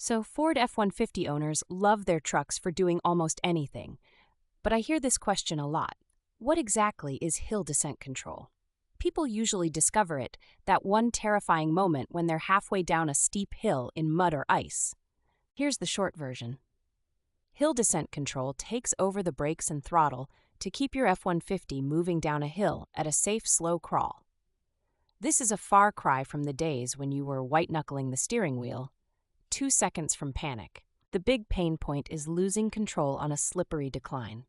So, Ford F-150 owners love their trucks for doing almost anything. But I hear this question a lot. What exactly is hill descent control? People usually discover it that one terrifying moment when they're halfway down a steep hill in mud or ice. Here's the short version. Hill descent control takes over the brakes and throttle to keep your F-150 moving down a hill at a safe, slow crawl. This is a far cry from the days when you were white-knuckling the steering wheel. 2 seconds from panic. The big pain point is losing control on a slippery decline.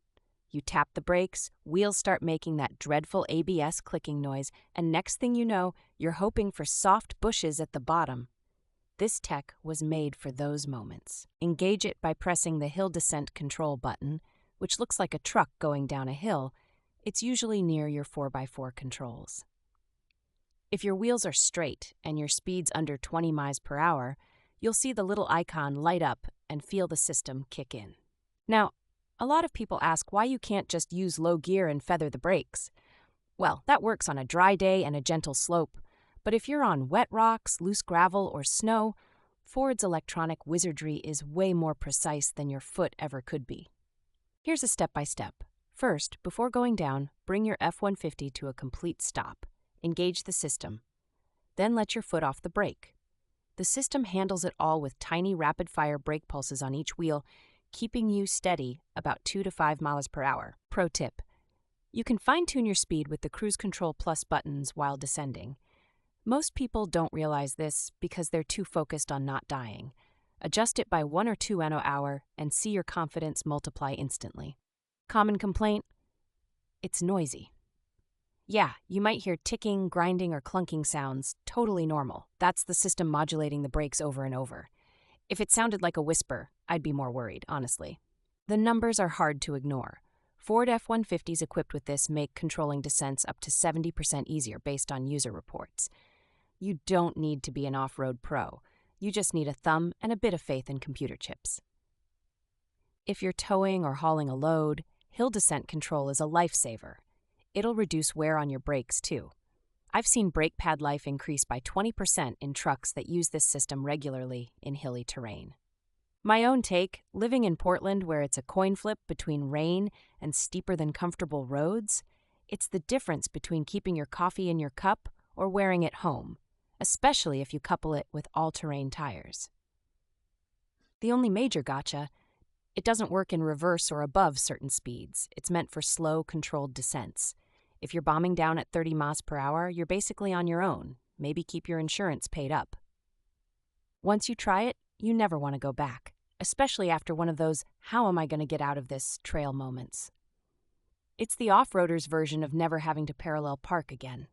You tap the brakes, wheels start making that dreadful ABS clicking noise, and next thing you know, you're hoping for soft bushes at the bottom. This tech was made for those moments. Engage it by pressing the hill descent control button, which looks like a truck going down a hill. It's usually near your 4x4 controls. If your wheels are straight and your speed's under 20 miles per hour, you'll see the little icon light up and feel the system kick in. Now, a lot of people ask why you can't just use low gear and feather the brakes. Well, that works on a dry day and a gentle slope, but if you're on wet rocks, loose gravel, or snow, Ford's electronic wizardry is way more precise than your foot ever could be. Here's a step-by-step. First, before going down, bring your F-150 to a complete stop. Engage the system. Then let your foot off the brake. The system handles it all with tiny rapid-fire brake pulses on each wheel, keeping you steady about 2 to 5 miles per hour. Pro tip: you can fine-tune your speed with the Cruise Control Plus buttons while descending. Most people don't realize this because they're too focused on not dying. Adjust it by 1 or 2 NO/hour and see your confidence multiply instantly. Common complaint? It's noisy. Yeah, you might hear ticking, grinding, or clunking sounds. Totally normal. That's the system modulating the brakes over and over. If it sounded like a whisper, I'd be more worried, honestly. The numbers are hard to ignore. Ford F-150s equipped with this make controlling descents up to 70% easier based on user reports. You don't need to be an off-road pro. You just need a thumb and a bit of faith in computer chips. If you're towing or hauling a load, hill descent control is a lifesaver. It'll reduce wear on your brakes, too. I've seen brake pad life increase by 20% in trucks that use this system regularly in hilly terrain. My own take, living in Portland where it's a coin flip between rain and steeper than comfortable roads, it's the difference between keeping your coffee in your cup or wearing it home, especially if you couple it with all-terrain tires. The only major gotcha: it doesn't work in reverse or above certain speeds. It's meant for slow, controlled descents. If you're bombing down at 30 miles per hour, you're basically on your own. Maybe keep your insurance paid up. Once you try it, you never want to go back, especially after one of those "how am I going to get out of this" trail moments. It's the off-roader's version of never having to parallel park again.